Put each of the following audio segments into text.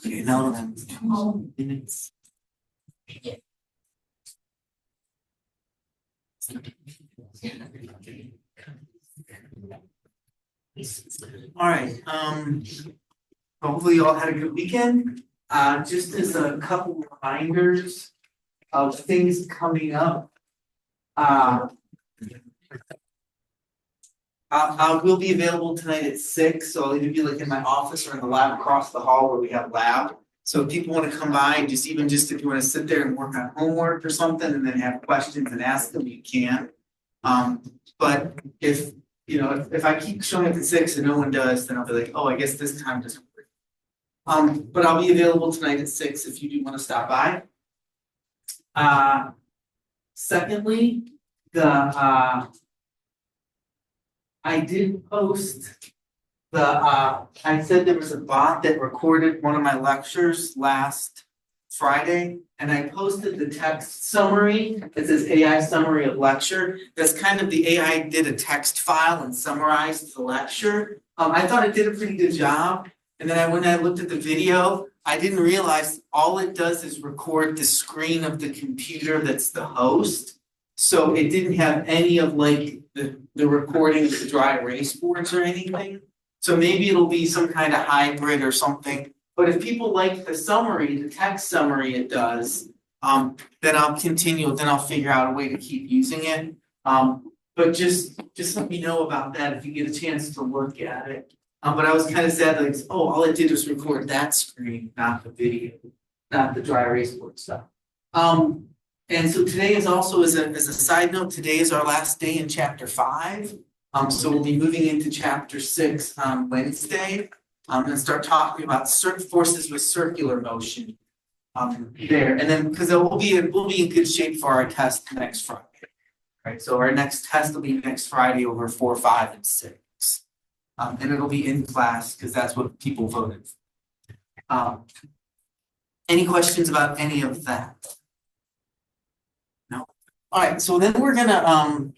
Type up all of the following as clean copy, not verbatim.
Okay, now then, 12 minutes. All right, hopefully you all had a good weekend. Just as a couple reminders of things coming up. I will be available tonight at 6, so I'll either be like in my office or in the lab across the hall where we have lab. So if people want to come by, just if you want to sit there and work on homework or something and then have questions and ask them, you can. But if I keep showing up at 6 and no one does, then I'll be like, oh, I guess this time doesn't work. But I'll be available tonight at 6 if you do want to stop by. Secondly, I did post I said there was a bot that recorded one of my lectures last Friday, and I posted the text summary. It says AI summary of lecture. That's kind of the AI did a text file and summarized the lecture. I thought it did a pretty good job. And then when I looked at the video, I didn't realize all it does is record the screen of the computer that's the host. So it didn't have any of like the recording of the dry erase boards or anything. So maybe it'll be some kind of hybrid or something. But if people like the summary, the text summary it does, then I'll continue, then I'll figure out a way to keep using it. But just let me know about that if you get a chance to look at it. But I was kind of sad, like, oh, all it did was record that screen, not the video, not the dry erase board stuff. And so today is also, as a side note, today is our last day in chapter 5. So we'll be moving into chapter 6 on Wednesday. And start talking about forces with circular motion there. And then because we'll be in good shape for our test next Friday. Right. So our next test will be next Friday over 4, 5, and 6. And it'll be in class because that's what people voted for. Any questions about any of that? No. All right, so then we're gonna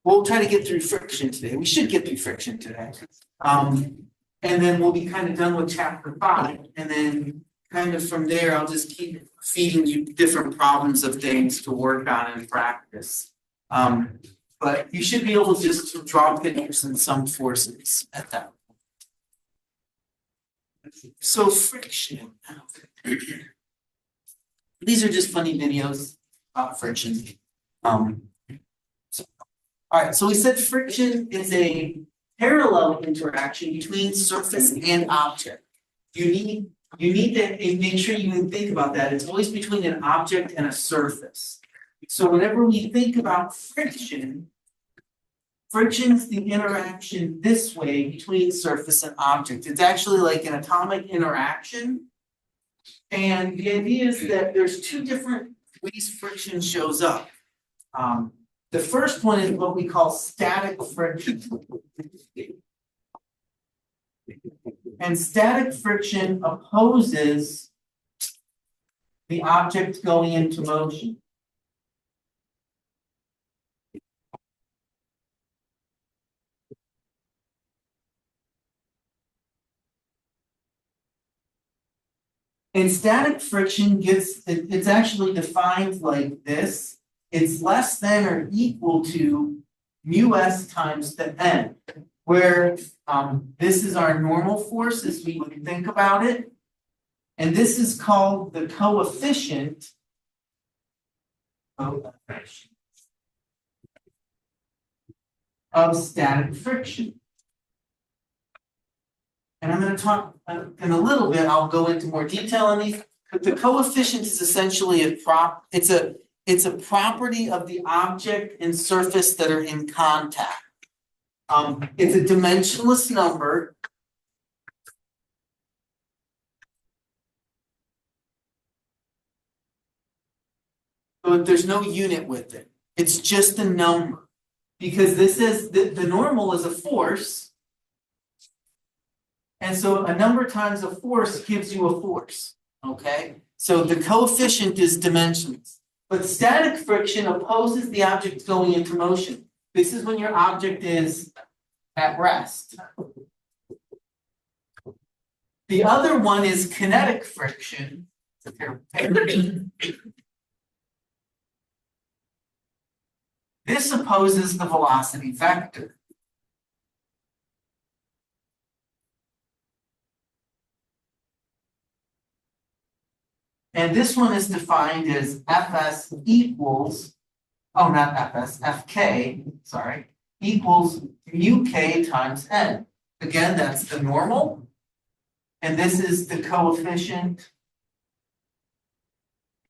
we'll try to get through friction today. We should get through friction today. And then we'll be kind of done with chapter 5. And then kind of from there, I'll just keep feeding you different problems of things to work on and practice. But you should be able just to draw pictures and some forces at that point. So friction. These are just funny videos about friction. All right, so we said friction is a parallel interaction between surface and object. You need to make sure you think about that. It's always between an object and a surface. So whenever we think about friction is the interaction this way between surface and object. It's actually like an atomic interaction. And the idea is that there's 2 different ways friction shows up. The first one is what we call static friction. And static friction opposes the object going into motion. And static friction it's actually defined like this. It's less than or equal to μs times the n, where this is our normal force as we would think about it. And this is called the coefficient of static friction. And I'm going to talk in a little bit, I'll go into more detail on these, but the coefficient is essentially it's a property of the object and surface that are in contact. It's a dimensionless number. So there's no unit with it. It's just a number. Because this is the normal is a force. And so a number times a force gives you a force. Okay? So the coefficient is dimensionless. But static friction opposes the object going into motion. This is when your object is at rest. The other one is kinetic friction. This opposes the velocity vector. And this one is defined as Fs equals, oh, not Fs, Fk, sorry, equals mu k times n. Again, that's the normal. And this is the coefficient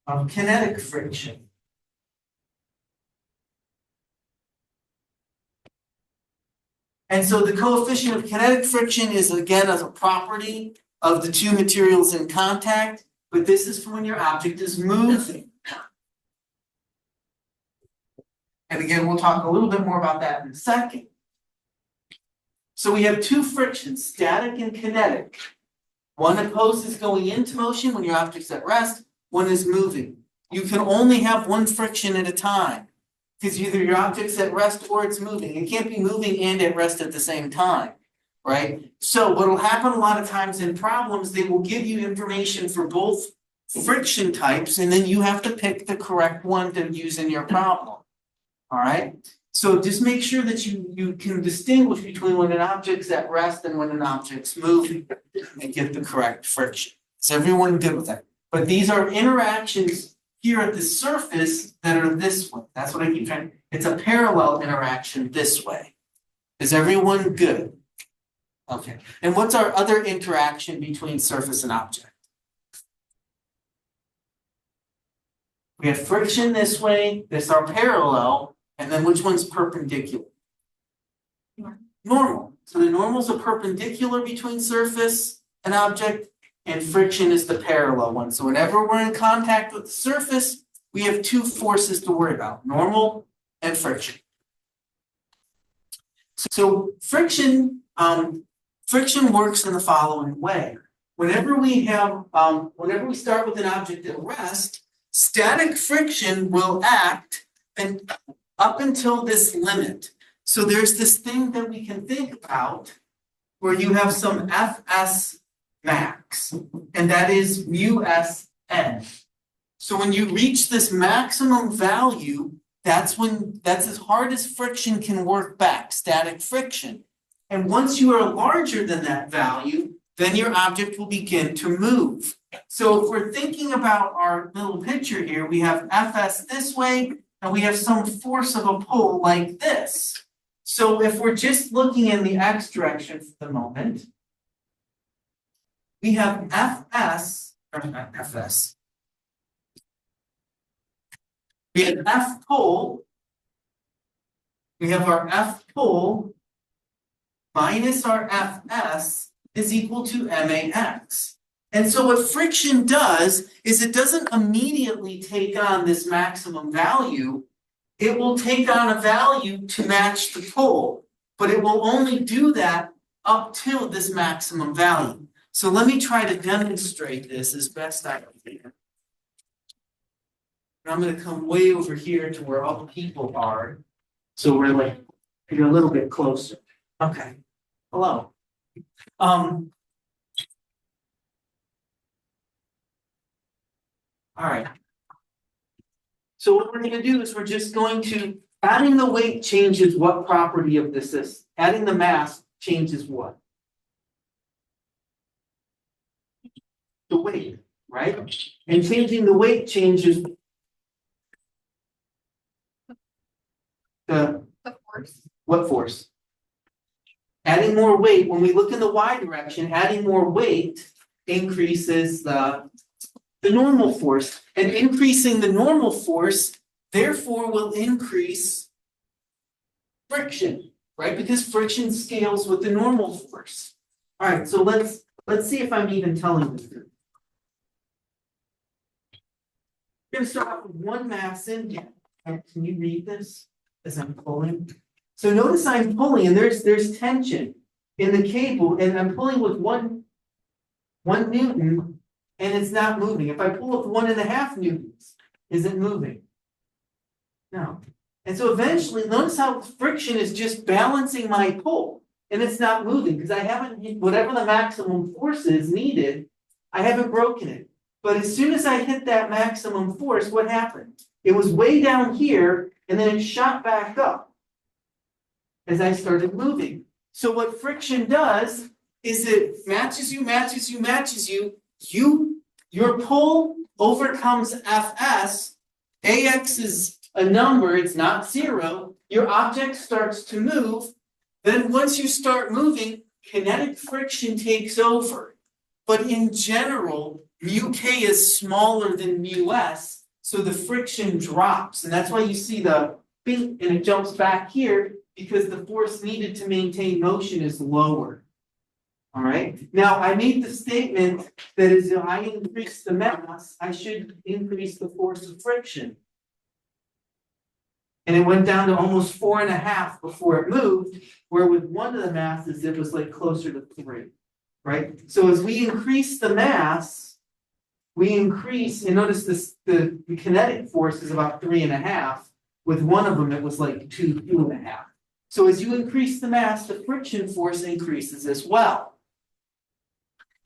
of kinetic friction. And so the coefficient of kinetic friction is, again, as a property of the two materials in contact, but this is for when your object is moving. And again, we'll talk a little bit more about that in a second. So we have two frictions, static and kinetic. One opposes going into motion when your object's at rest, one is moving. You can only have one friction at a time, because either your object's at rest or it's moving. It can't be moving and at rest at the same time, right? So what will happen a lot of times in problems, they will give you information for both friction types, and then you have to pick the correct one to use in your problem. All right? So just make sure that you can distinguish between when an object's at rest and when an object's moving and get the correct friction. Is everyone good with that? But these are interactions here at the surface that are this way. That's what I keep trying. It's a parallel interaction this way. Is everyone good? Okay. And what's our other interaction between surface and object? We have friction this way, this our parallel, and then which one's perpendicular? Normal. So the normals are perpendicular between surface and object, and friction is the parallel one. So whenever we're in contact with the surface, we have two forces to worry about, normal and friction. So friction works in the following way. Whenever we start with an object at rest, static friction will act and up until this limit. So there's this thing that we can think about where you have some Fs max, and that is mu s n. So when you reach this maximum value, that's as hard as friction can work back, static friction. And once you are larger than that value, then your object will begin to move. So if we're thinking about our little picture here, we have Fs this way, and we have some force of a pull like this. So if we're just looking in the x direction for the moment, we have Fs, or not Fs. We have F pull. We have our F pull minus our Fs is equal to max. And so what friction does is it doesn't immediately take on this maximum value. It will take on a value to match the pull, but it will only do that up till this maximum value. So let me try to demonstrate this as best I can. And I'm going to come way over here to where all the people are. So we're like, you're a little bit closer. Okay. Hello. All right. So what we're going to do is we're just going to, adding the weight changes what property of the system? Adding the mass changes what? The weight, right? And changing the weight changes the force. What force? Adding more weight, when we look in the y direction, adding more weight increases the normal force, and increasing the normal force therefore will increase friction, right? Because friction scales with the normal force. All right, so let's see if I'm even telling this. We're going to start off with one mass in here. Can you read this as I'm pulling? So notice I'm pulling, and there's tension in the cable, and I'm pulling with one Newton. And it's not moving. If I pull up 1.5 newtons, is it moving? No. And so eventually, notice how friction is just balancing my pull. and it's not moving, because I haven't, whatever the maximum force is needed, I haven't broken it. But as soon as I hit that maximum force, what happened? It was way down here, and then it shot back up as I started moving. So what friction does is it matches you. Your pull overcomes Fs. Ax is a number, it's not zero. Your object starts to move. Then once you start moving, kinetic friction takes over. But in general, mu k is smaller than mu s, so the friction drops. And that's why you see the bing, and it jumps back here, because the force needed to maintain motion is lower. All right. Now, I made the statement that as I increase the mass, I should increase the force of friction. And it went down to almost 4.5 before it moved, where with one of the masses, it was like closer to 3, right? So as we increase the mass, we increase, and notice this, the kinetic force is about 3.5. With one of them, it was like 2.5. So as you increase the mass, the friction force increases as well.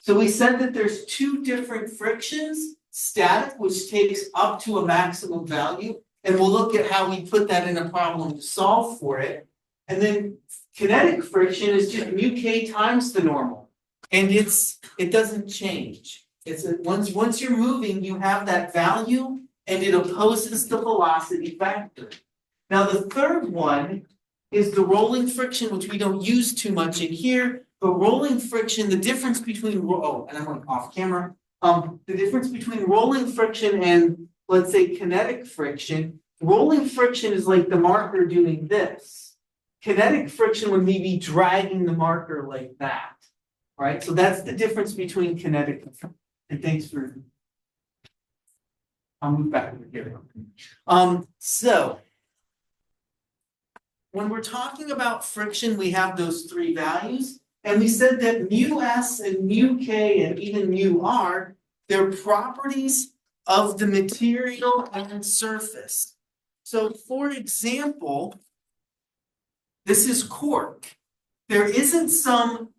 So we said that there's two different frictions, static, which takes up to a maximum value, and we'll look at how we put that in a problem to solve for it. And then kinetic friction is just mu k times the normal, and it doesn't change. Once you're moving, you have that value, and it opposes the velocity vector. Now the third one is the rolling friction, which we don't use too much in here. But rolling friction, the difference between and I'm going off camera. The difference between rolling friction and, let's say, kinetic friction. Rolling friction is like the marker doing this. Kinetic friction would be dragging the marker like that, right? So that's the difference between kinetic and thanks for. I'll move back over here. So when we're talking about friction, we have those three values. And we said that mu s and mu k and even mu r, they're properties of the material and surface. So for example, this is cork. There isn't some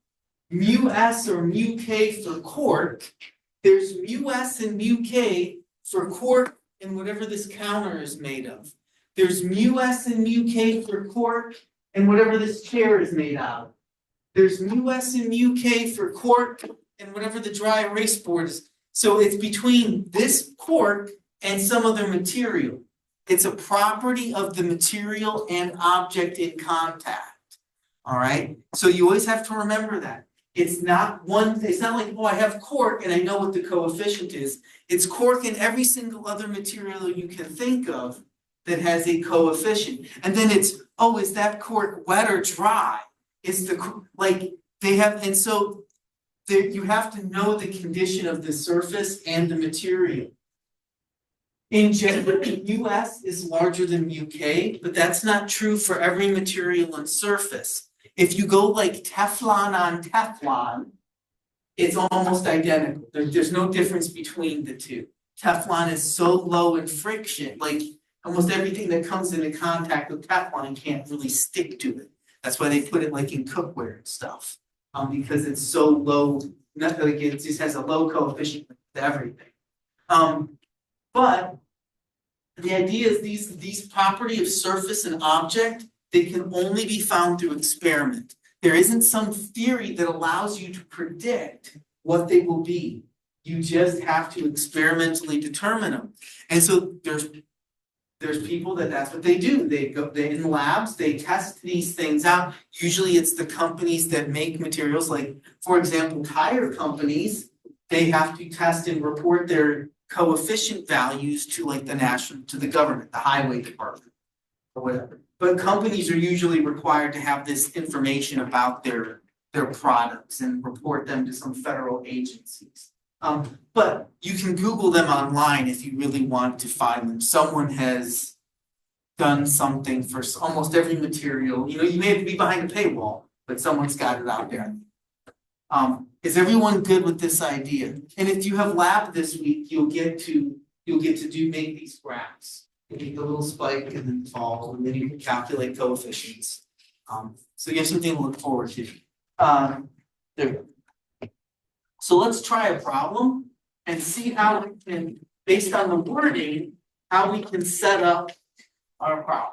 mu s or mu k for cork. There's mu s and mu k for cork and whatever this counter is made of. There's mu s and mu k for cork and whatever this chair is made out of. There's mu s and mu k for cork and whatever the dry erase board is. So it's between this cork and some other material. It's a property of the material and object in contact. All right. So you always have to remember that. It's not like, oh, I have cork and I know what the coefficient is. It's cork and every single other material you can think of that has a coefficient. And then it's, oh, is that cork wet or dry? It's and so you have to know the condition of the surface and the material. In general, mu s is larger than mu k, but that's not true for every material and surface. If you go like Teflon on Teflon, it's almost identical. There's no difference between the two. Teflon is so low in friction, like almost everything that comes into contact with Teflon can't really stick to it. That's why they put it like in cookware and stuff, because it's so low. It just has a low coefficient to everything. But the idea is these property of surface and object, they can only be found through experiment. There isn't some theory that allows you to predict what they will be. You just have to experimentally determine them. And so there's people that's what they do. They in labs, they test these things out. Usually it's the companies that make materials, like, for example, tire companies, they have to test and report their coefficient values to the government, the highway department, or whatever. But companies are usually required to have this information about their products and report them to some federal agencies. But you can Google them online if you really want to find them. Someone has done something for almost every material. You may have to be behind a paywall, but someone's got it out there. Is everyone good with this idea? And if you have lab this week, you'll get to make these graphs. You make a little spike and then fall, and then you can calculate coefficients. So you have something to look forward to. There we go. So let's try a problem and see how we can, based on the wording, how we can set up our problem.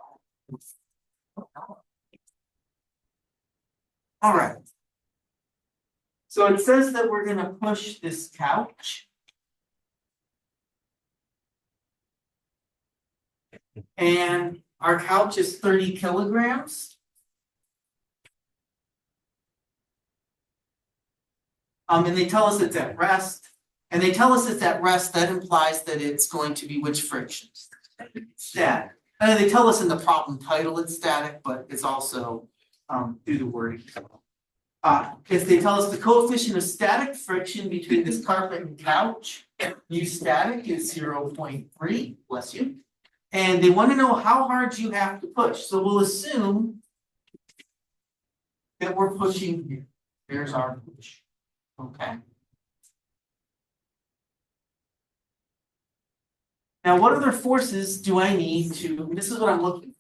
All right. So it says that we're going to push this couch. And our couch is 30 kilograms. And they tell us it's at rest. And they tell us it's at rest. That implies that it's going to be which friction? Static. And they tell us in the problem title it's static, but it's also through the wording. If they tell us the coefficient of static friction between this carpet and couch, U static is 0.3, bless you. And they want to know how hard you have to push. So we'll assume that we're pushing here. There's our push. Okay. Now, what other forces do I need to, this is what I'm looking for.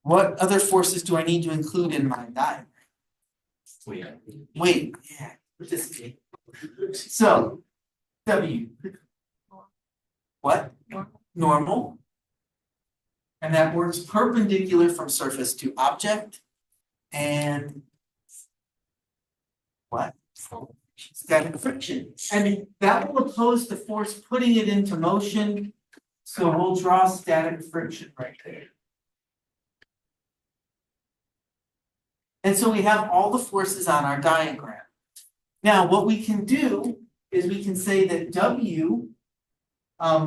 What other forces do I need to include in my diagram? Wait, yeah, just kidding. So, W. What? Normal. And that works perpendicular from surface to object. And what? Static friction. And that will oppose the force putting it into motion. So we'll draw static friction right there. And so we have all the forces on our diagram. Now, what we can do is we can say that W,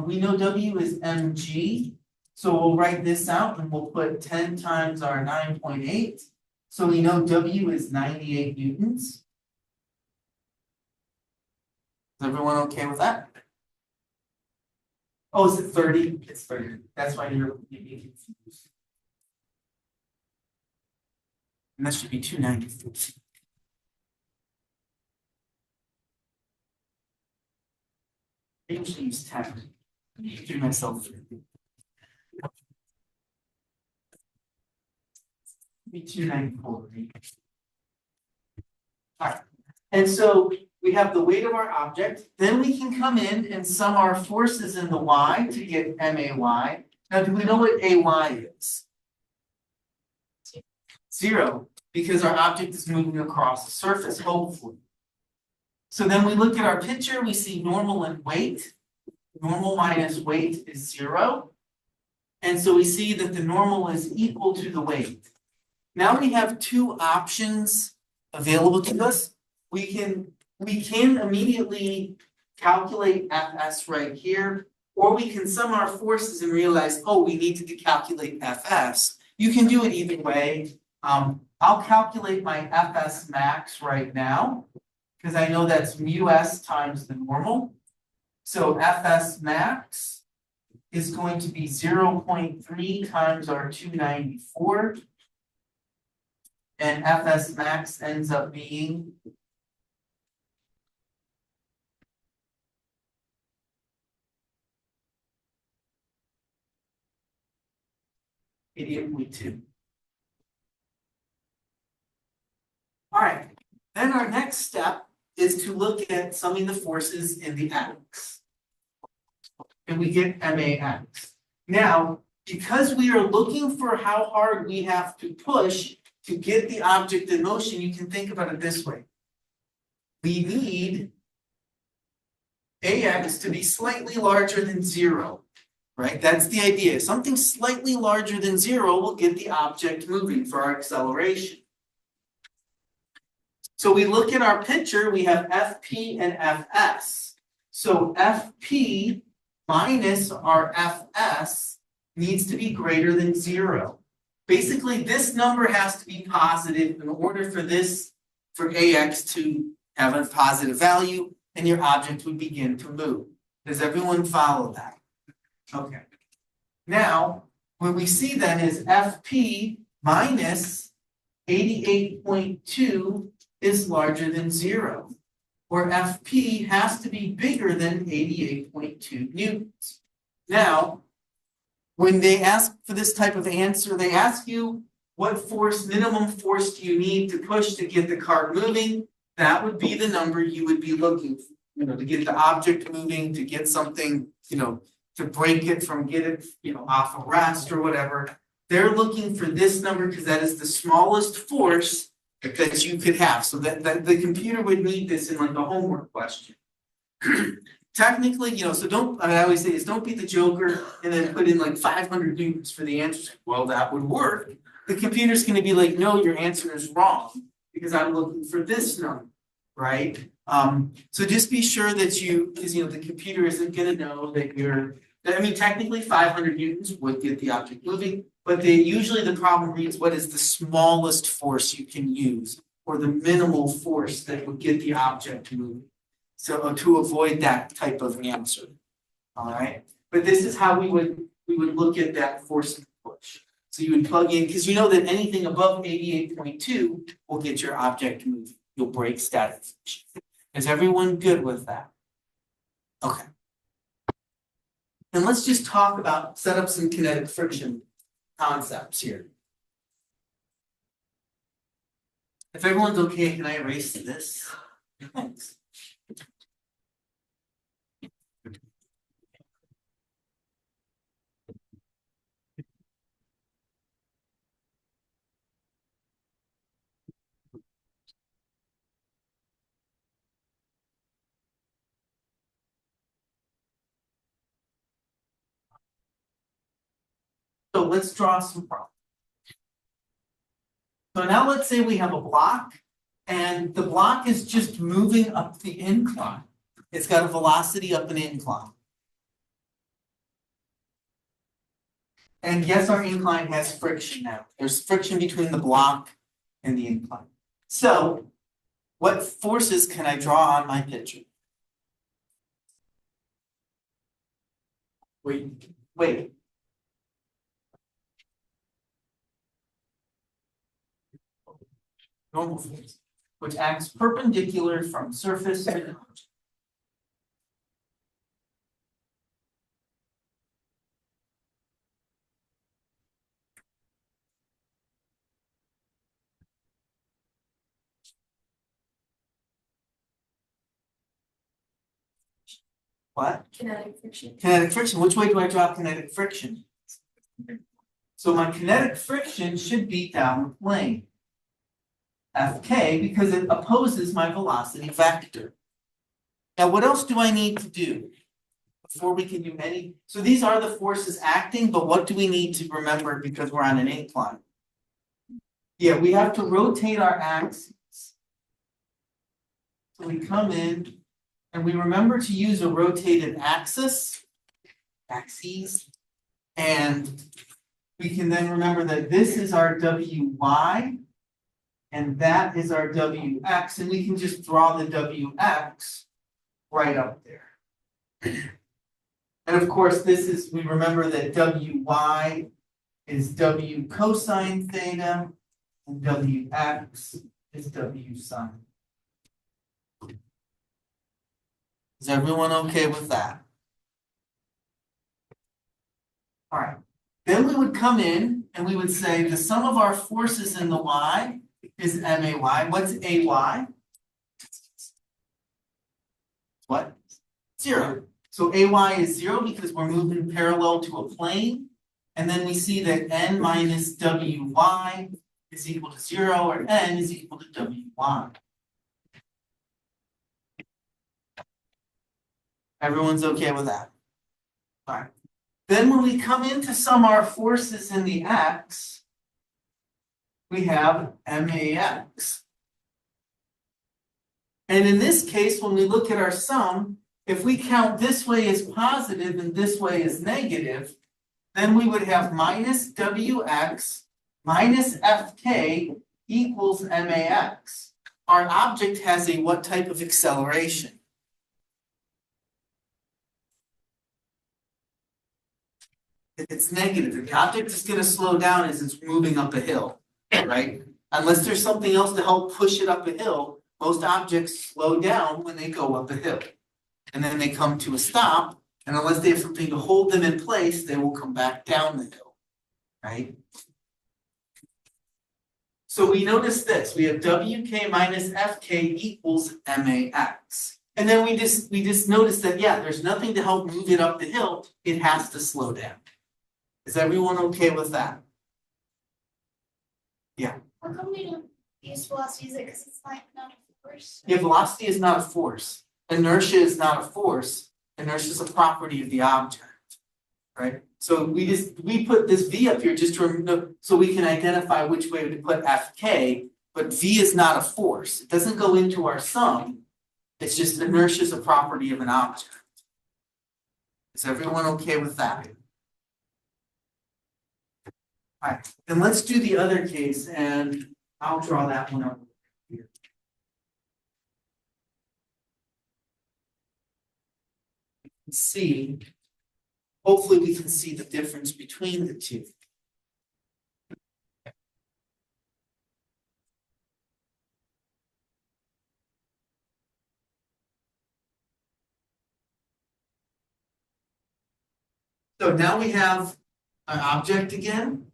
we know W is mg. So we'll write this out and we'll put 10 times our 9.8. So we know W is 98 newtons. Is everyone okay with that? Oh, is it 30? It's 30. That's why you're being confused. And that should be 294. I usually use 10. Do myself through. Be 294. All right. And so we have the weight of our object. Then we can come in and sum our forces in the y to get MAY. Now, do we know what AY is? 0, because our object is moving across the surface, hopefully. So then we look at our picture, we see normal and weight. Normal minus weight is 0. And so we see that the normal is equal to the weight. Now we have two options available to us. We can immediately calculate Fs right here, or we can sum our forces and realize, oh, we need to calculate Fs. You can do it either way. I'll calculate my Fs max right now, because I know that's μs times the normal. So Fs max is going to be 0.3 times our 294. And Fs max ends up being 88.2. All right, then our next step is to look at summing the forces in the x. And we get MAX. Now, because we are looking for how hard we have to push to get the object in motion, you can think about it this way. We need AX to be slightly larger than 0, right? That's the idea. Something slightly larger than 0 will get the object moving for our acceleration. So we look at our picture, we have FP and FS. So FP minus our Fs needs to be greater than 0. Basically, this number has to be positive in order for AX to have a positive value, and your object would begin to move. Does everyone follow that? Okay. Now, what we see then is FP minus 88.2 is larger than 0, or FP has to be bigger than 88.2 newtons. Now, when they ask for this type of answer, they ask you what force, minimum force do you need to push to get the cart moving? That would be the number you would be looking for, you know, to get the object moving, to get something, you know, to break it from get it, you know, off a rest or whatever. They're looking for this number because that is the smallest force that you could have. So that the computer would need this in like a homework question. Technically, you know, so don't, I always say is don't be the joker and then put in like 500 newtons for the answer. Well, that would work. The computer's gonna be like, no, your answer is wrong because I'm looking for this number, right? So just be sure that you, because you know, the computer isn't gonna know that you're, I mean, technically 500 newtons would get the object moving, but usually the problem reads what is the smallest force you can use or the minimal force that would get the object moving. So to avoid that type of answer, all right? But this is how we would look at that force and push. So you would plug in, because you know that anything above 88.2 will get your object moving. You'll break static friction. Is everyone good with that? Okay. And let's just talk about, set up some kinetic friction concepts here. If everyone's okay, can I erase this? Thanks. So let's draw some problems. So now let's say we have a block and the block is just moving up the incline. It's got a velocity up an incline. And yes, our incline has friction now. There's friction between the block and the incline. So what forces can I draw on my picture? Wait. Normal force, which acts perpendicular from surface to object. What? Kinetic friction. Kinetic friction. Which way do I draw kinetic friction? So my kinetic friction should be down the plane. Fk, because it opposes my velocity vector. Now, what else do I need to do before we can do any? So these are the forces acting, but what do we need to remember because we're on an incline? Yeah, we have to rotate our axes. So we come in and we remember to use a rotated axis, and we can then remember that this is our Wy. And that is our Wx, and we can just draw the Wx right up there. And of course, this is, we remember that Wy is W cosine theta, and Wx is W sine. Is everyone okay with that? All right. Then we would come in and we would say the sum of our forces in the y is MAY. What's AY? What? 0. So AY is 0 because we're moving parallel to a plane. And then we see that N minus WY is equal to 0, or N is equal to WY. Everyone's okay with that? All right. Then when we come in to sum our forces in the X, we have MAX. And in this case, when we look at our sum, if we count this way as positive and this way as negative, then we would have minus WX minus FK equals MAX. Our object has a what type of acceleration? It's negative. The object is going to slow down as it's moving up a hill, right? Unless there's something else to help push it up a hill, most objects slow down when they go up a hill. And then they come to a stop And unless they have something to hold them in place, they will come back down the hill, right? So we notice this, we have WK minus FK equals MAX. And then we just notice that, yeah, there's nothing to help move it up the hill, it has to slow down. Is everyone okay with that? Yeah. How come we don't use velocity? Is it because it's like not a force? Yeah, velocity is not a force. Inertia is not a force. Inertia is a property of the object, right? So we put this V up here just to so we can identify which way to put Fk, but V is not a force. It doesn't go into our sum. It's just inertia is a property of an object. Is everyone okay with that? All right, then let's do the other case, and I'll draw that one up here. See, hopefully we can see the difference between the two. So now we have an object again.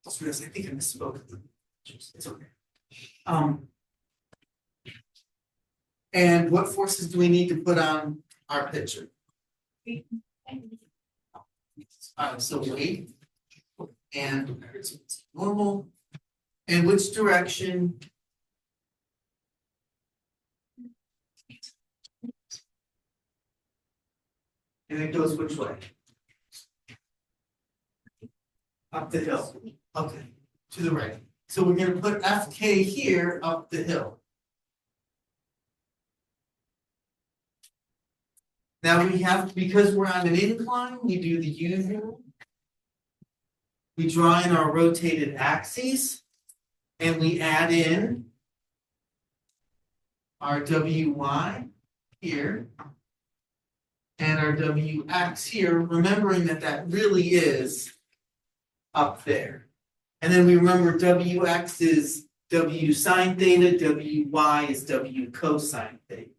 I think I misspoke. It's okay. And what forces do we need to put on our picture? So weight and normal. And which direction? And it goes which way? Up the hill. Okay, to the right. So we're going to put Fk here up the hill. Now we have, because we're on an incline, we do the usual. We draw in our rotated axes, and we add in our Wy here, and our Wx here, remembering that that really is up there. And then we remember Wx is W sine theta, Wy is W cosine theta.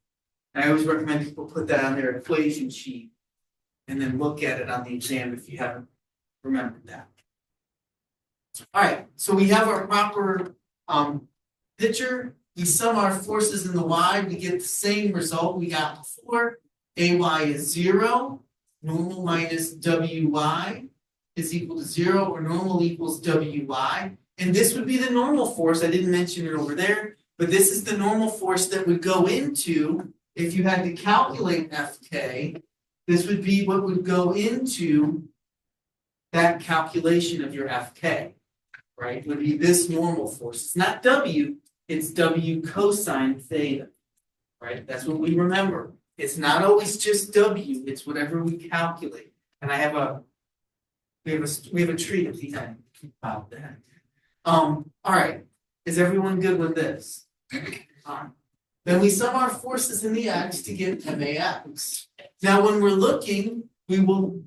And I always recommend people put that on their equation sheet and then look at it on the exam if you haven't remembered that. All right, so we have our proper picture. We sum our forces in the y, we get the same result we got before. Ay is 0, normal minus Wy is equal to 0, or normal equals Wy. And this would be the normal force. I didn't mention it over there, but this is the normal force that would go into, if you had to calculate Fk, this would be what would go into that calculation of your Fk, right? Would be this normal force. It's not W, it's W cosine theta, right? That's what we remember. It's not always just W, it's whatever we calculate. And we have a treat at the end about that. All right, is everyone good with this? Then we sum our forces in the x to get MAX. Now when we're looking, we'll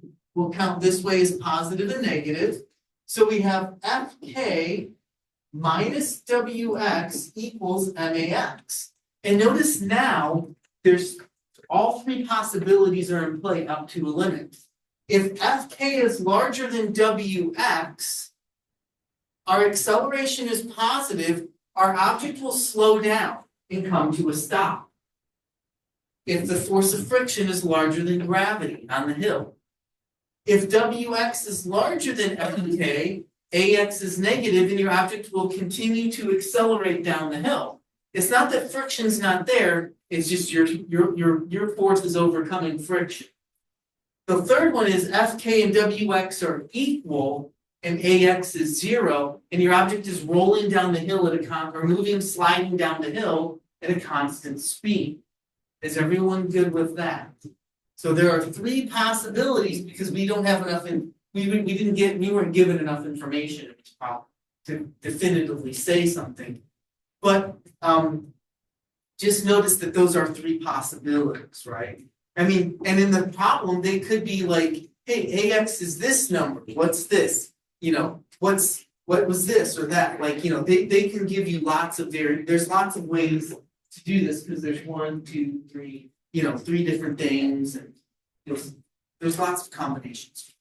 count this way as positive and negative. So we have Fk minus Wx equals MAX. And notice now there's all three possibilities are in play up to a limit. If Fk is larger than Wx, our acceleration is positive, our object will slow down and come to a stop. If the force of friction is larger than gravity on the hill. If Wx is larger than Fk, Ax is negative and your object will continue to accelerate down the hill. It's not that friction's not there, it's just your force is overcoming friction. The third one is Fk and Wx are equal and Ax is 0, and your object is rolling down the hill at a sliding down the hill at a constant speed. Is everyone good with that? So there are three possibilities because we don't have enough we weren't given enough information to definitively say something. But just notice that those are three possibilities, right? I mean, and in the problem, they could be like, hey, Ax is this number. What's this? You know, what was this or that? Like, you know, they can give you lots of there's lots of ways to do this because there's 1, 2, 3, 3 different things and there's lots of combinations.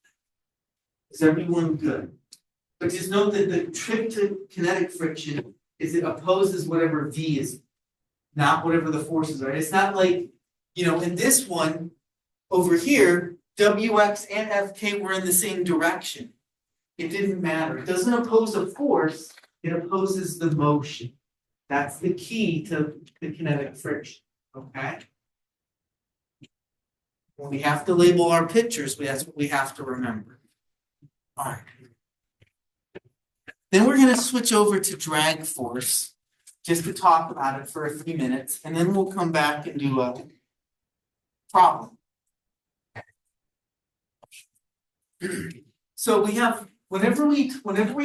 Is everyone good? But just note that the trick to kinetic friction is it opposes whatever V is, not whatever the forces are. It's not like, in this one over here, Wx and Fk were in the same direction. It didn't matter. It doesn't oppose a force, it opposes the motion. That's the key to the kinetic friction, okay? When we have to label our pictures, that's what we have to remember. All right. Then we're going to switch over to drag force, just to talk about it for a few minutes, and then we'll come back and do a problem. So we have, whenever we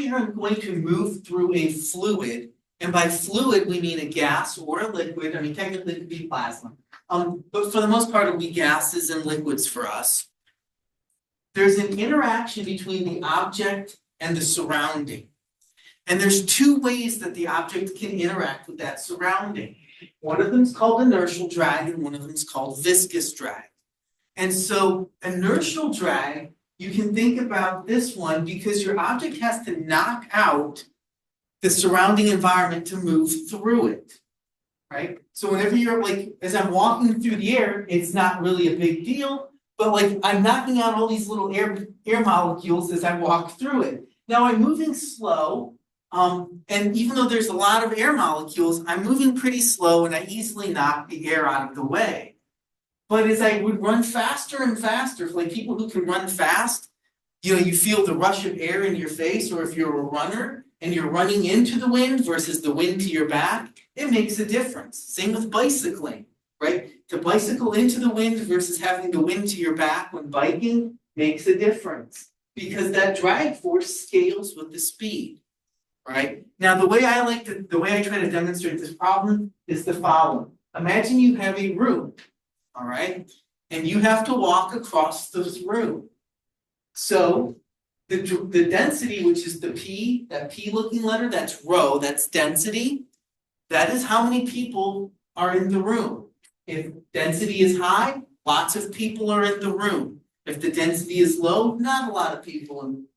are going to move through a fluid, and by fluid we mean a gas or a liquid, technically it could be plasma, but for the most part it'll be gases and liquids for us. There's an interaction between the object and the surrounding. And there's 2 ways that the object can interact with that surrounding. One of them is called inertial drag and one of them is called viscous drag. And so inertial drag, you can think about this one because your object has to knock out the surrounding environment to move through it, right? So whenever you're as I'm walking through the air, it's not really a big deal, but I'm knocking out all these little air molecules as I walk through it. Now I'm moving slow. And even though there's a lot of air molecules, I'm moving pretty slow and I easily knock the air out of the way. But as I would run faster and faster, for people who can run fast, you feel the rush of air in your face, or if you're a runner and you're running into the wind versus the wind to your back, it makes a difference. Same with bicycling, right? To bicycle into the wind versus having the wind to your back when biking makes a difference because that drag force scales with the speed. Right? Now, the way I try to demonstrate this problem is the following. Imagine you have a room, all right? And you have to walk across this room. So the density, which is the P, that P looking letter, that's rho, that's density. That is how many people are in the room. If density is high, lots of people are in the room. If the density is low, not a lot of people in the room.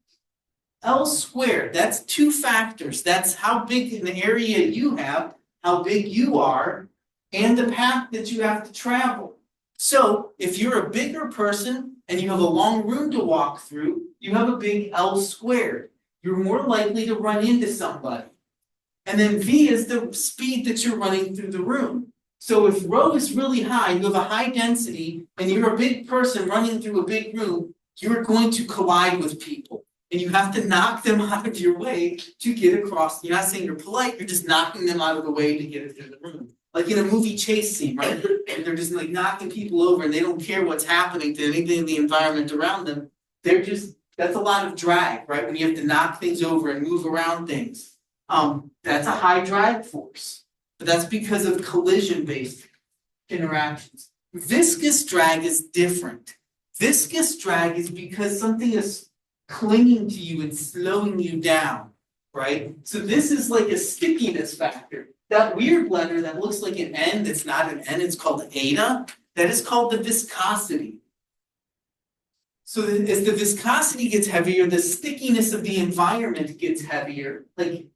L squared, that's 2 factors. That's how big an area you have, how big you are, and the path that you have to travel. So if you're a bigger person and you have a long room to walk through, you have a big L squared. You're more likely to run into somebody. And then V is the speed that you're running through the room. So if rho is really high, you have a high density, and you're a big person running through a big room, you're going to collide with people. And you have to knock them out of your way to get across. You're not saying you're polite, you're just knocking them out of the way to get it through the room. Like in a movie chase scene, right? And they're just knocking people over and they don't care what's happening to anything in the environment around them. That's a lot of drag, right? When you have to knock things over and move around things. That's a high drag force. But that's because of collision-based interactions. Viscous drag is different. Viscous drag is because something is clinging to you and slowing you down, right? So this is like a stickiness factor. That weird letter that looks like an N, that's not an N, it's called eta. That is called the viscosity. So as the viscosity gets heavier, the stickiness of the environment gets heavier,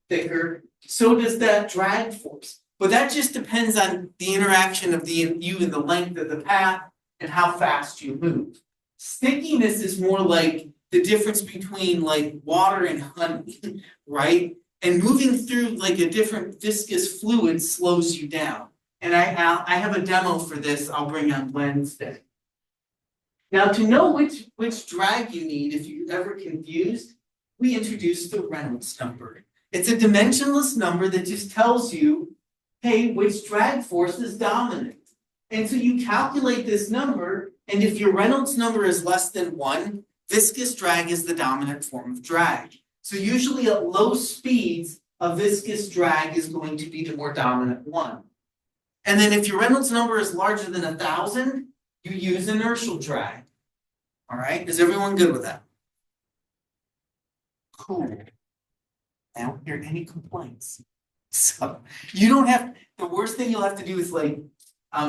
thicker. So does that drag force. But that just depends on the interaction of you and the length of the path and how fast you move. Stickiness is more like the difference between water and honey, right? And moving through a different viscous fluid slows you down. And I have a demo for this I'll bring on Wednesday. Now to know which drag you need, if you're ever confused, we introduce the Reynolds number. It's a dimensionless number that just tells you, hey, which drag force is dominant. And so you calculate this number, and if your Reynolds number is less than 1, viscous drag is the dominant form of drag. So usually at low speeds, a viscous drag is going to be the more dominant one. And then if your Reynolds number is larger than 1,000, you use inertial drag. All right, is everyone good with that? Cool. I don't hear any complaints. So you don't have, the worst thing you'll have to do is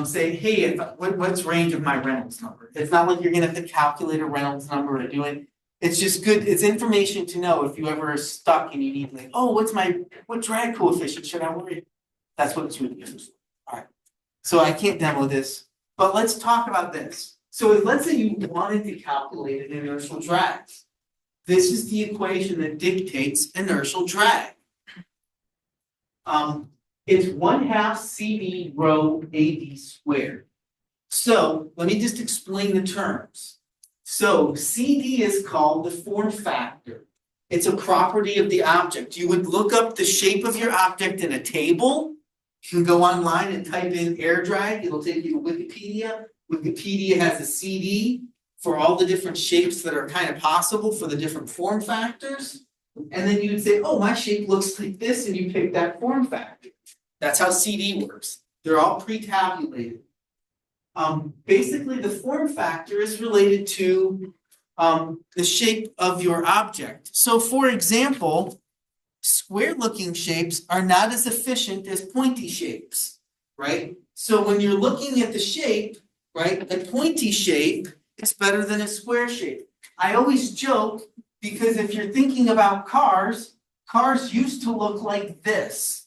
say, hey, what's range of my Reynolds number? It's not like you're gonna have to calculate a Reynolds number or do it. It's just good, it's information to know if you ever are stuck and you need like, oh, what drag coefficient should I worry? That's what it's really used for. Alright, so I can't demo this, but let's talk about this. So let's say you wanted to calculate an inertial drag. This is the equation that dictates inertial drag. It's 1/2 CD rho AD squared. So let me just explain the terms. So CD is called the form factor. It's a property of the object. You would look up the shape of your object in a table. You can go online and type in air drag. It'll take you to Wikipedia. Wikipedia has a CD for all the different shapes that are kind of possible for the different form factors. And then you'd say, oh, my shape looks like this, and you pick that form factor. That's how CD works. They're all pre-tabulated. Basically, the form factor is related to the shape of your object. So for example, square-looking shapes are not as efficient as pointy shapes, right? So when you're looking at the shape, right, a pointy shape is better than a square shape. I always joke because if you're thinking about cars, cars used to look like this.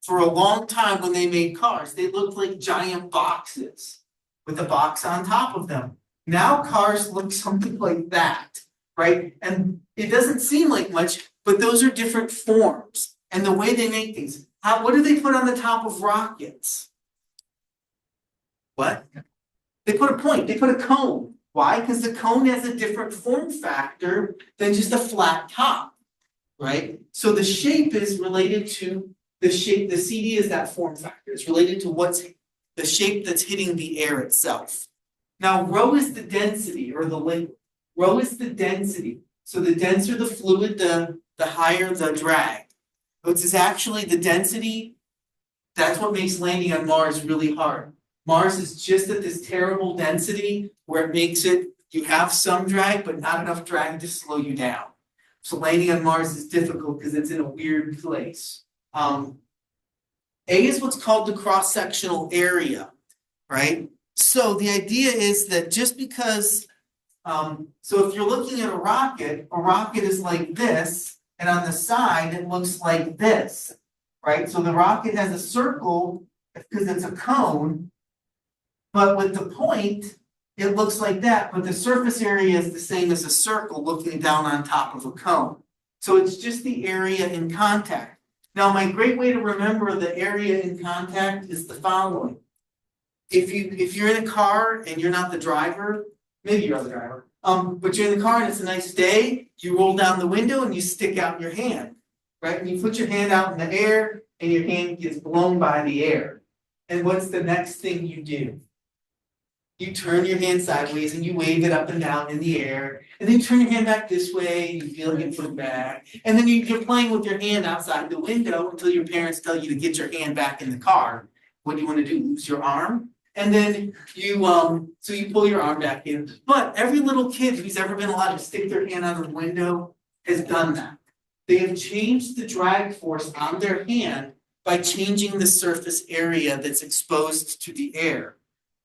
For a long time when they made cars, they looked like giant boxes with a box on top of them. Now cars look something like that, right? And it doesn't seem like much, but those are different forms and the way they make things. What do they put on the top of rockets? What? They put a point, they put a cone. Why? Because the cone has a different form factor than just a flat top, right? So the shape is related to the shape, the CD is that form factor. It's related to what's the shape that's hitting the air itself. Now, rho is the density or the liquid. Rho is the density. So the denser the fluid, the higher the drag. Which is actually the density, that's what makes landing on Mars really hard. Mars is just at this terrible density where it makes it, you have some drag, but not enough drag to slow you down. So landing on Mars is difficult because it's in a weird place. A is what's called the cross-sectional area, right? So the idea is that just because, so if you're looking at a rocket is like this, and on the side it looks like this, right? So the rocket has a circle because it's a cone, but with the point, it looks like that, but the surface area is the same as a circle looking down on top of a cone. So it's just the area in contact. Now, my great way to remember the area in contact is the following. If you're in a car and you're not the driver, maybe you're the driver, but you're in the car and it's a nice day, you roll down the window and you stick out your hand, right? And you put your hand out in the air and your hand gets blown by the air. And what's the next thing you do? You turn your hand sideways and you wave it up and down in the air. And then you turn your hand back this way, you feel it put it back. And then you're playing with your hand outside the window until your parents tell you to get your hand back in the car. What do you want to do? Lose your arm? And then you so you pull your arm back in. But every little kid who's ever been allowed to stick their hand out of the window has done that. They have changed the drag force on their hand by changing the surface area that's exposed to the air,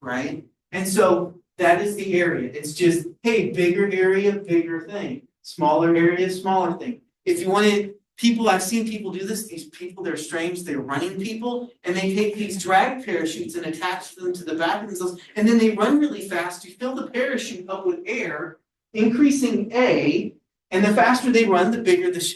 right? And so that is the area. It's just, hey, bigger area, bigger thing. Smaller area, smaller thing. If you wanted people, I've seen people do this, these people, they're strange, they're running people, and they take these drag parachutes and attach them to the back of themselves, and then they run really fast. You fill the parachute up with air, increasing A, and the faster they run, the bigger the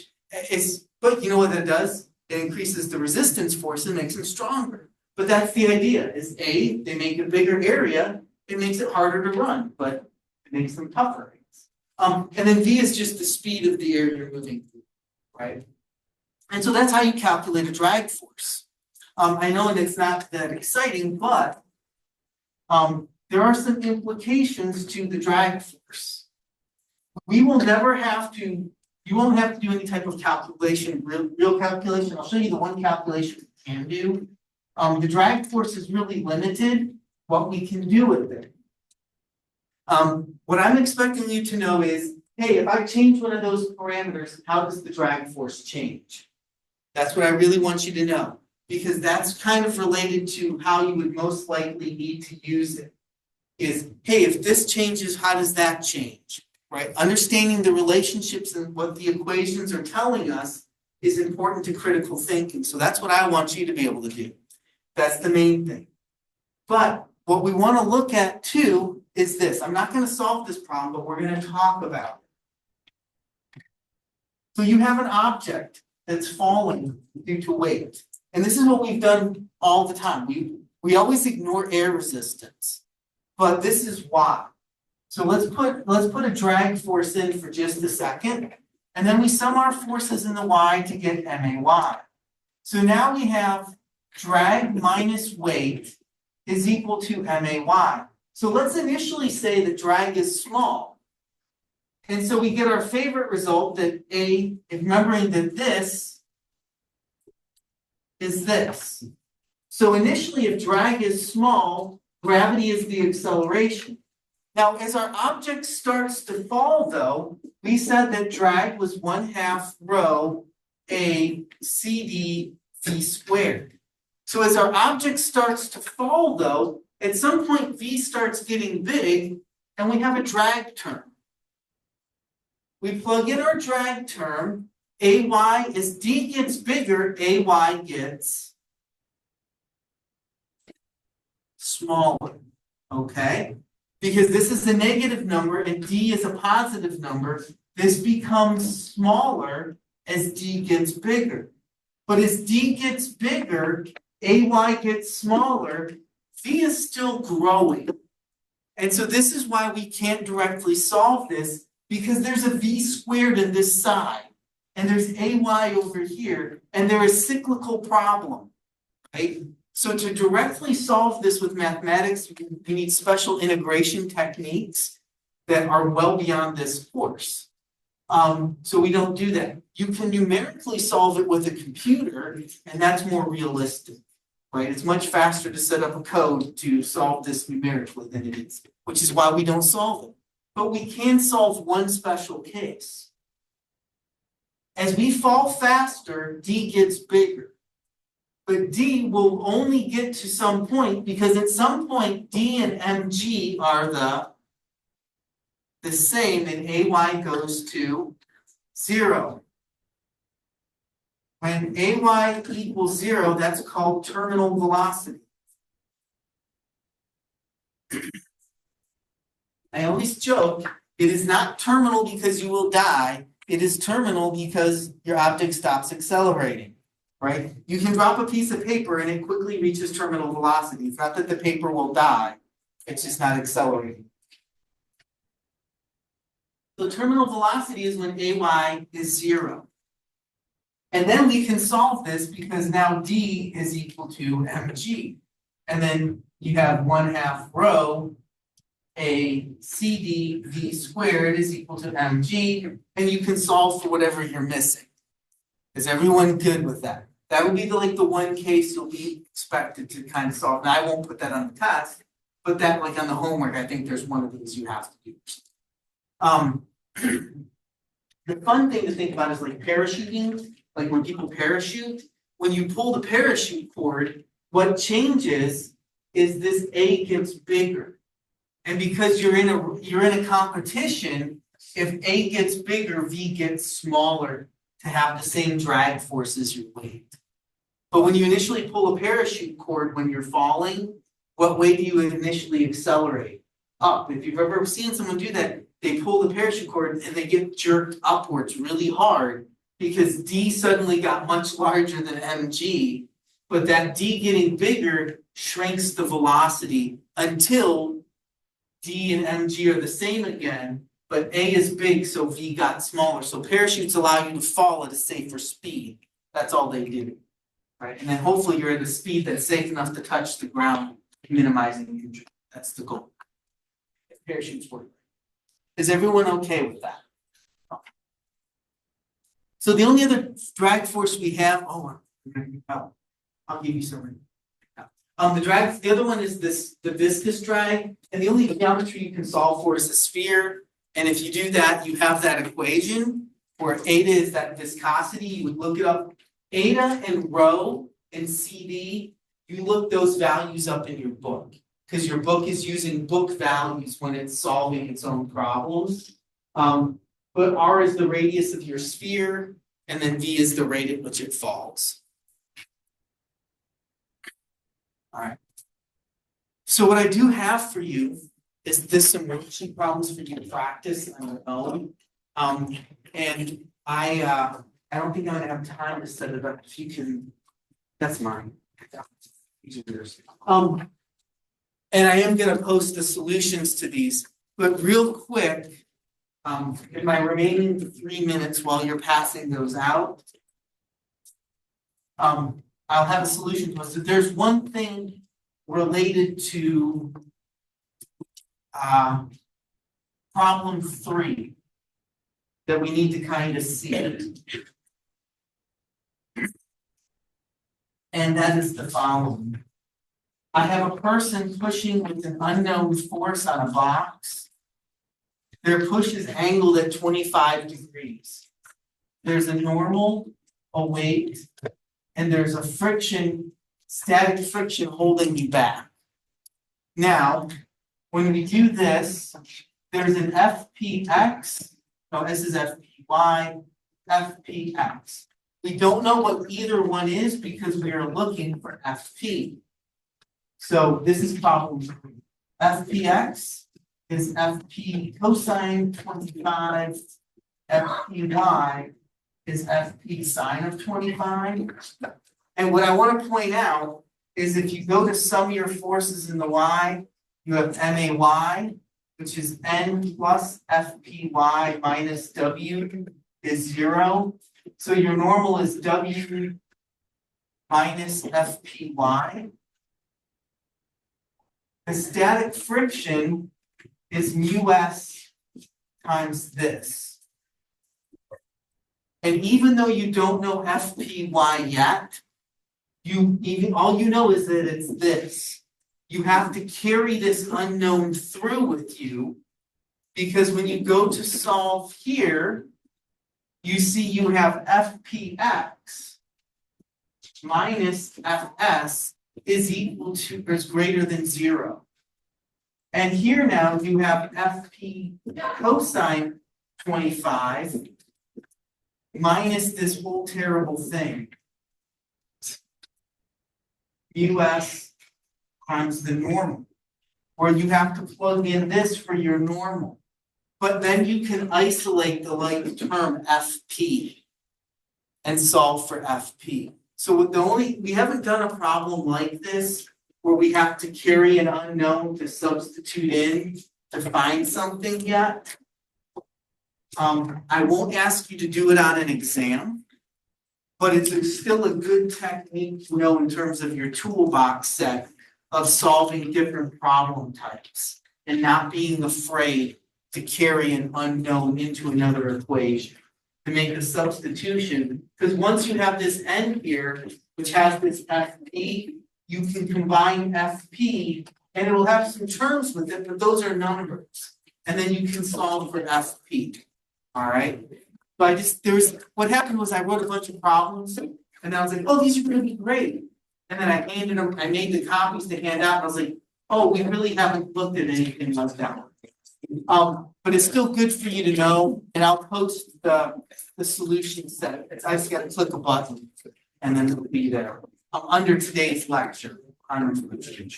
is. But you know what that does? It increases the resistance force and makes them stronger. But that's the idea, is A, they make a bigger area, it makes it harder to run, but it makes them tougher. And then V is just the speed of the air you're moving through, right? And so that's how you calculate a drag force. I know it's not that exciting, but there are some implications to the drag force. We will never have to, you won't have to do any type of calculation, real calculation. I'll show you the one calculation we can do. The drag force is really limited, what we can do with it. What I'm expecting you to know is, hey, if I change one of those parameters, how does the drag force change? That's what I really want you to know. because that's kind of related to how you would most likely need to use it. Is, hey, if this changes, how does that change? Right? Understanding the relationships and what the equations are telling us is important to critical thinking. So that's what I want you to be able to do. That's the main thing. But what we want to look at too is this. I'm not going to solve this problem, but we're going to talk about it. So you have an object that's falling due to weight. And this is what we've done all the time. We always ignore air resistance. But this is why. So let's put a drag force in for just a second. And then we sum our forces in the y to get MAY. So now we have drag minus weight is equal to MAY. So let's initially say that drag is small. And so we get our favorite result that remembering that this is this. So initially, if drag is small, gravity is the acceleration. Now, as our object starts to fall, though, we said that drag was 1/2 rho A CD V squared. So as our object starts to fall, though, at some point V starts getting big, and we have a drag term. We plug in our drag term, AY, as D gets bigger, AY gets smaller, okay? Because this is a negative number and D is a positive number, this becomes smaller as D gets bigger. But as D gets bigger, AY gets smaller, V is still growing. And so this is why we can't directly solve this, because there's a V squared in this side, and there's AY over here, and there is cyclical problem, right? So to directly solve this with mathematics, you need special integration techniques that are well beyond this course. So we don't do that. You can numerically solve it with a computer, and that's more realistic, right? It's much faster to set up a code to solve this numerically than it is, which is why we don't solve it. But we can solve one special case. As we fall faster, D gets bigger. But D will only get to some point, because at some point D and MG are the same, and AY goes to 0. When AY equals 0, that's called terminal velocity. I always joke, it is not terminal because you will die, it is terminal because your object stops accelerating. Right? You can drop a piece of paper and it quickly reaches terminal velocity. It's not that the paper will die, it's just not accelerating. So terminal velocity is when AY is 0. And then we can solve this because now D is equal to mg. And then you have 1/2 rho A CD V squared is equal to mg, and you can solve for whatever you're missing. Is everyone good with that? That would be the one case you'll be expected to kind of solve. Now I won't put that on the test, but that on the homework, I think there's one of these you have to do. The fun thing to think about is parachuting, when people parachute. When you pull the parachute cord, what changes is this A gets bigger. And because you're in a competition, if A gets bigger, V gets smaller to have the same drag force as your weight. But when you initially pull a parachute cord when you're falling, what way do you initially accelerate? Up. If you've ever seen someone do that, they pull the parachute cord and they get jerked upwards really hard because D suddenly got much larger than mg, but that D getting bigger shrinks the velocity until D and mg are the same again, but A is big, so V got smaller. So parachutes allow you to fall at a safer speed. That's all they do, right? And then hopefully you're at a speed that's safe enough to touch the ground, minimizing injury. That's the goal. If parachutes work. Is everyone okay with that? Okay. So the only other drag force we have, I'll give you some. The other one is the viscous drag, and the only geometry you can solve for is a sphere. And if you do that, you have that equation where eta is that viscosity. You would look it up. Eta and rho and CD, you look those values up in your book. Because your book is using book values when it's solving its own problems. But R is the radius of your sphere, and then V is the rate at which it falls. All right. So what I do have for you is some worksheet problems for you to practice on your own. And I don't think I'm gonna have time to set it up. If you can, that's mine. These are yours. And I am gonna post the solutions to these, but real quick, in my remaining 3 minutes while you're passing those out, I'll have a solution posted. There's one thing related to problem 3 that we need to kind of see. And that is the following. I have a person pushing with an unknown force on a box. Their push is angled at 25 degrees. There's a normal, a weight, and there's a friction, static friction holding you back. Now, when we do this, there's an FPX, no, this is FPY, FPX. We don't know what either one is because we are looking for FP. So this is problem 3. FPX is FP cosine 25, FPY is FP sine of 25. And what I want to point out is if you go to sum your forces in the Y, you have MAY, which is N plus FPY minus W is 0. So your normal is W minus FPY. The static friction is mu S times this. And even though you don't know FPY yet, all you know is that it's this. You have to carry this unknown through with you, because when you go to solve here, you see you have FPX minus FS is equal to or is greater than 0. And here now you have FP cosine 25 minus this whole terrible thing. US times the normal, where you have to plug in this for your normal. But then you can isolate the like term FP and solve for FP. So we haven't done a problem like this where we have to carry an unknown to substitute in to find something yet. I won't ask you to do it on an exam, but it's still a good technique to know in terms of your toolbox set of solving different problem types and not being afraid to carry an unknown into another equation to make a substitution. Because once you have this N here, which has this FP, you can combine FP and it will have some terms with it, but those are numbers. And then you can solve for FP. All right. But what happened was I wrote a bunch of problems and I was like, oh, these are going to be great. And then I made the copies to hand out. And I was like, oh, we really haven't looked at anything like that. But it's still good for you to know, and I'll post the solution set. I just got to click a button, and then it'll be there under today's lecture. All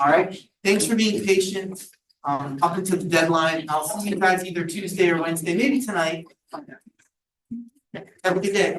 right. Thanks for being patient up until the deadline. I'll see you guys either Tuesday or Wednesday, maybe tonight. Have a good day.